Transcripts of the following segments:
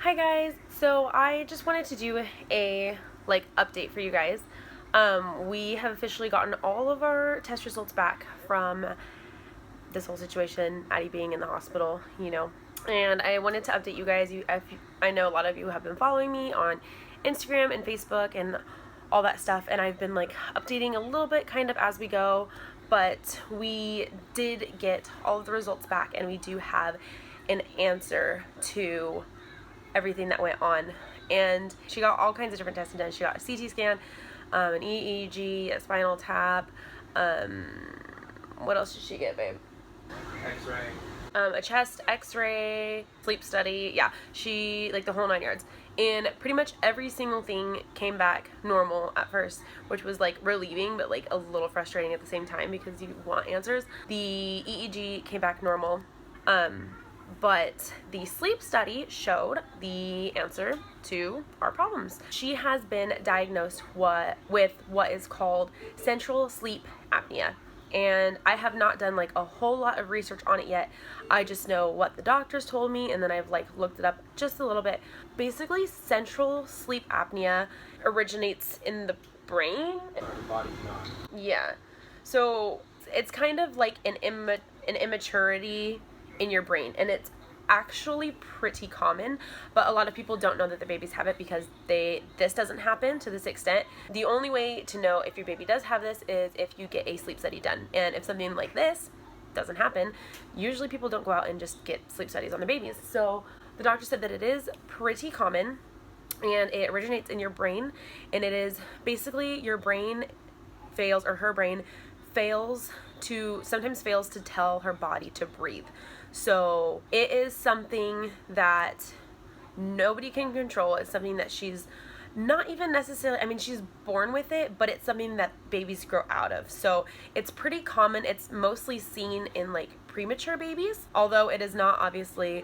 Hi guys, so I just wanted to do a update for you guys. We have officially gotten all of our test results back from this whole situation, Addie being in the hospital, and I wanted to update you guys. I know a lot of you have been following me on Instagram and Facebook and all that stuff, and I've been updating a little bit kind of as we go, but we did get all of the results back, and we do have an answer to everything that went on. And she got all kinds of different tests done. She got a CT scan, an EEG, a spinal tap. What else did she get, babe? X-ray. A chest X-ray, sleep study. Yeah, she the whole 9 yards. And pretty much every single thing came back normal at first, which was relieving, but a little frustrating at the same time because you want answers. The EEG came back normal. But the sleep study showed the answer to our problems. She has been diagnosed with what is called central sleep apnea. And I have not done a whole lot of research on it yet. I just know what the doctors told me, and then I've looked it up just a little bit. Basically, central sleep apnea originates in the brain. The body's not. Yeah. So it's kind of like an immaturity in your brain, and it's actually pretty common, but a lot of people don't know that their babies have it because this doesn't happen to this extent. The only way to know if your baby does have this is if you get a sleep study done, and if something like this doesn't happen, usually people don't go out and just get sleep studies on their babies. So the doctor said that it is pretty common, and it originates in your brain, and it is basically your brain fails, or her brain sometimes fails to tell her body to breathe. So it is something that nobody can control. It's something that she's not even necessarily, she's born with it, but it's something that babies grow out of. So it's pretty common. It's mostly seen in premature babies, although it is not obviously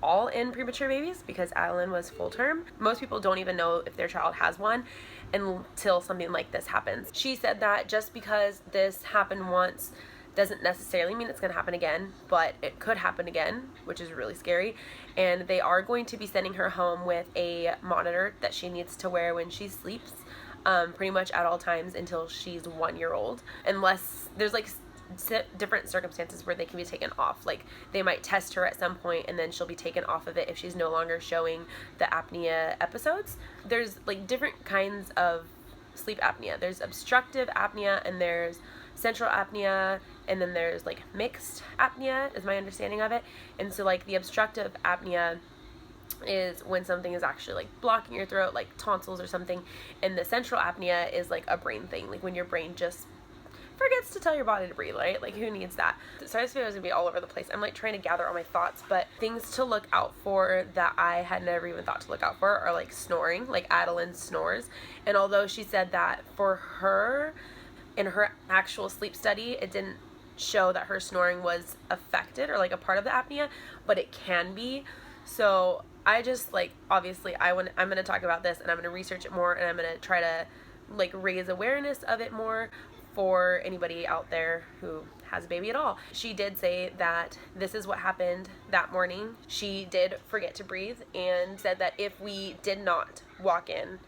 all in premature babies because Adeline was full term. Most people don't even know if their child has one until something like this happens. She said that just because this happened once doesn't necessarily mean it's going to happen again, but it could happen again, which is really scary. And they are going to be sending her home with a monitor that she needs to wear when she sleeps, pretty much at all times until she's 1 year old, unless there's different circumstances where they can be taken off. They might test her at some point and then she'll be taken off of it if she's no longer showing the apnea episodes. There's different kinds of sleep apnea. There's obstructive apnea, and there's central apnea, and then there's mixed apnea is my understanding of it. And so the obstructive apnea is when something is actually blocking your throat, like tonsils or something, and the central apnea is a brain thing, when your brain just forgets to tell your body to breathe, right? Who needs that? So this video is gonna be all over the place. I'm trying to gather all my thoughts, but things to look out for that I had never even thought to look out for are snoring. Adeline snores, and although she said that for her, in her actual sleep study, it didn't show that her snoring was affected or a part of the apnea, but it can be. So I just obviously I'm gonna talk about this, and I'm gonna research it more, and I'm gonna try to raise awareness of it more for anybody out there who has a baby at all. She did say that this is what happened that morning. She did forget to breathe, and said that if we did not walk in,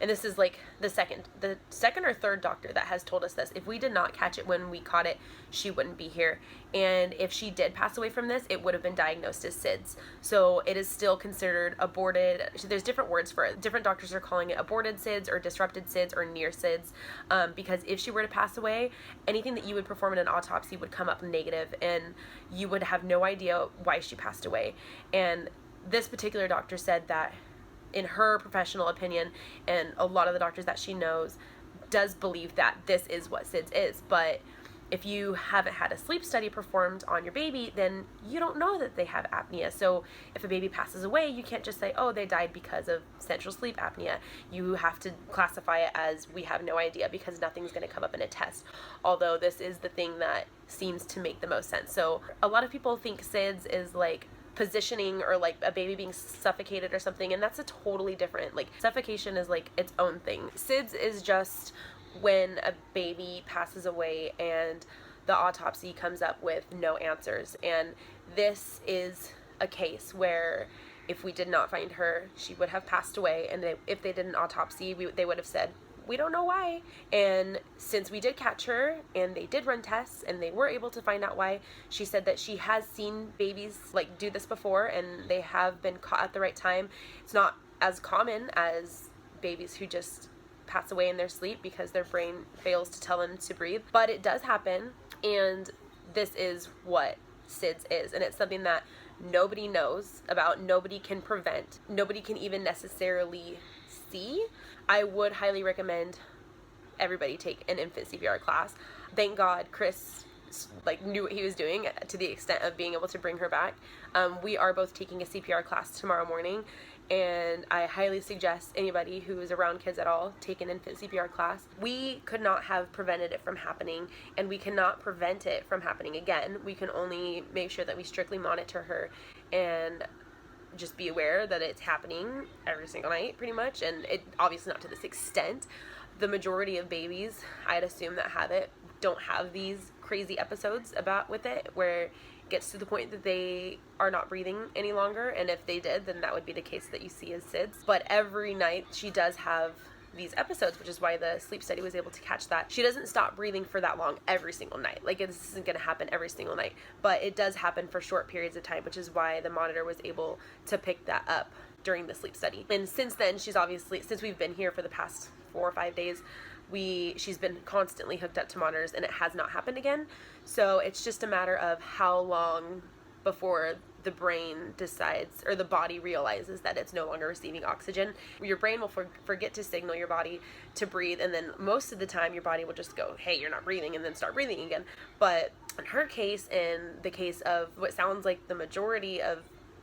and this is the second or third doctor that has told us this, if we did not catch it when we caught it, she wouldn't be here. And if she did pass away from this, it would have been diagnosed as SIDS. So it is still considered aborted. There's different words for it. Different doctors are calling it aborted SIDS or disrupted SIDS or near SIDS, because if she were to pass away, anything that you would perform in an autopsy would come up negative, and you would have no idea why she passed away. And this particular doctor said that, in her professional opinion, and a lot of the doctors that she knows does believe that this is what SIDS is. But if you haven't had a sleep study performed on your baby, then you don't know that they have apnea. So if a baby passes away, you can't just say, oh, they died because of central sleep apnea. You have to classify it as we have no idea, because nothing's going to come up in a test, although this is the thing that seems to make the most sense. So a lot of people think SIDS is positioning, or a baby being suffocated or something, and that's a totally different, suffocation is its own thing. SIDS is just when a baby passes away and the autopsy comes up with no answers, and this is a case where If we did not find her, she would have passed away, and if they did an autopsy, they would have said, we don't know why. And since we did catch her and they did run tests and they were able to find out why, she said that she has seen babies like do this before and they have been caught at the right time. It's not as common as babies who just pass away in their sleep because their brain fails to tell them to breathe, but it does happen. And this is what SIDS is, and it's something that nobody knows about, nobody can prevent, nobody can even necessarily see. I would highly recommend everybody take an infant CPR class. Thank God Chris knew what he was doing to the extent of being able to bring her back. We are both taking a CPR class tomorrow morning, and I highly suggest anybody who is around kids at all take an infant CPR class. We could not have prevented it from happening, and we cannot prevent it from happening again. We can only make sure that we strictly monitor her and just be aware that it's happening every single night pretty much, and it obviously not to this extent. The majority of babies, I'd assume, that have it don't have these crazy episodes with it where it gets to the point that they are not breathing any longer, and if they did, then that would be the case that you see as SIDS. But every night she does have these episodes, which is why the sleep study was able to catch that. She doesn't stop breathing for that long every single night. Like, this isn't going to happen every single night, but it does happen for short periods of time, which is why the monitor was able to pick that up during the sleep study. And since then, since we've been here for the past 4 or 5 days, she's been constantly hooked up to monitors, and it has not happened again. So it's just a matter of how long before the brain decides, or the body realizes, that it's no longer receiving oxygen. Your brain will forget to signal your body to breathe, and then most of the time your body will just go, hey, you're not breathing, and then start breathing again. But in her case, in the case of what sounds like the majority of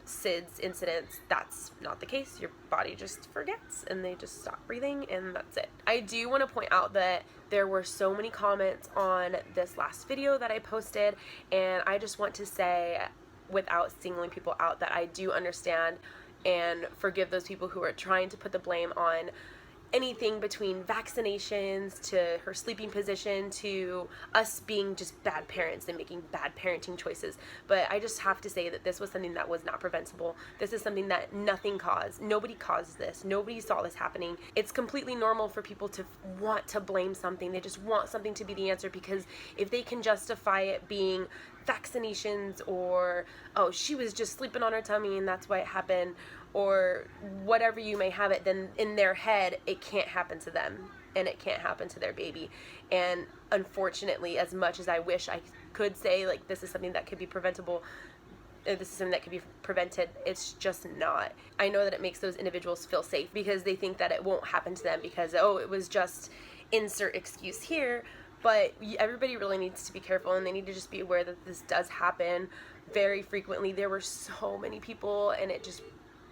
SIDS incidents, that's not the case. Your body just forgets and they just stop breathing, and that's it. I do want to point out that there were so many comments on this last video that I posted, and I just want to say, without singling people out, that I do understand and forgive those people who are trying to put the blame on anything between vaccinations to her sleeping position to us being just bad parents and making bad parenting choices. But I just have to say that this was something that was not preventable. This is something that nothing caused. Nobody caused this. Nobody saw this happening. It's completely normal for people to want to blame something. They just want something to be the answer, because if they can justify it being vaccinations, or, oh, she was just sleeping on her tummy and that's why it happened, or whatever you may have it, then in their head it can't happen to them and it can't happen to their baby. And unfortunately, as much as I wish I could say like this is something that could be preventable, this is something that could be prevented, it's just not. I know that it makes those individuals feel safe because they think that it won't happen to them because, oh, it was just insert excuse here. But everybody really needs to be careful, and they need to just be aware that this does happen very frequently. There were so many people, and it just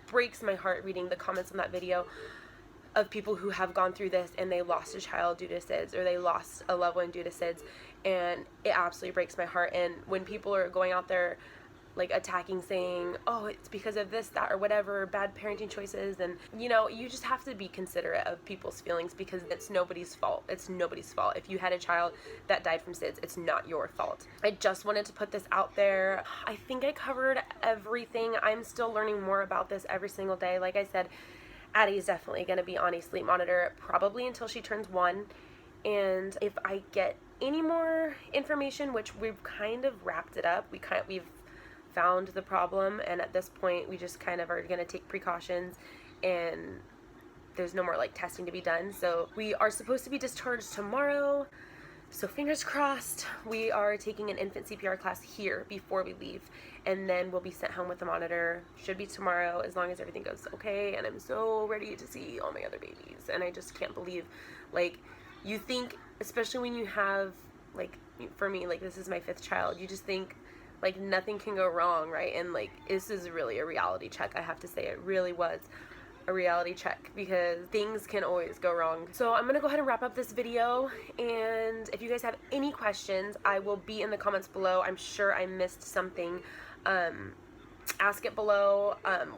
breaks my heart reading the comments on that video of people who have gone through this and they lost a child due to SIDS, or they lost a loved one due to SIDS, and it absolutely breaks my heart. And when people are going out there like attacking, saying, oh, it's because of this, that, or whatever, bad parenting choices, and you just have to be considerate of people's feelings, because it's nobody's fault. It's nobody's fault. If you had a child that died from SIDS, it's not your fault. I just wanted to put this out there. I think I covered everything. I'm still learning more about this every single day. Like I said, Addie is definitely going to be on a sleep monitor probably until she turns 1, and if I get any more information, which we've kind of wrapped it up, we've found the problem, and at this point we just kind of are going to take precautions, and there's no more like testing to be done. So we are supposed to be discharged tomorrow, so fingers crossed. We are taking an infant CPR class here before we leave, and then we'll be sent home with the monitor. Should be tomorrow, as long as everything goes okay. And I'm so ready to see all my other babies, and I just can't believe, like, you think, especially when you have, like, for me, like, this is my 5th child, you just think like nothing can go wrong, right? And like, this is really a reality check. I have to say, it really was a reality check, because things can always go wrong. So I'm gonna go ahead and wrap up this video, and if you guys have any questions, I will be in the comments below. I'm sure I missed something. Ask it below.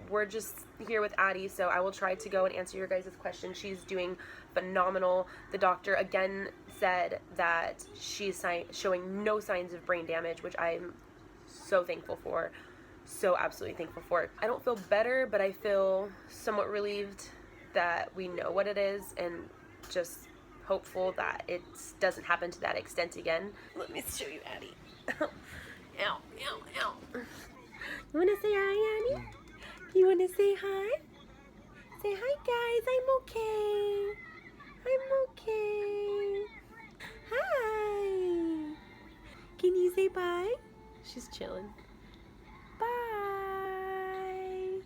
We're just here with Addie, so I will try to go and answer your guys' questions. She's doing phenomenal. The doctor again said that she's showing no signs of brain damage, which I'm so thankful for. so absolutely thankful for it. I don't feel better, but I feel somewhat relieved that we know what it is, and just hopeful that it doesn't happen to that extent again. Let me show you Addie. Ow, ow, ow. You wanna say hi, Addie? You wanna say hi? Say hi, guys. I'm okay. I'm okay. Hi. Can you say bye? She's chilling. Bye.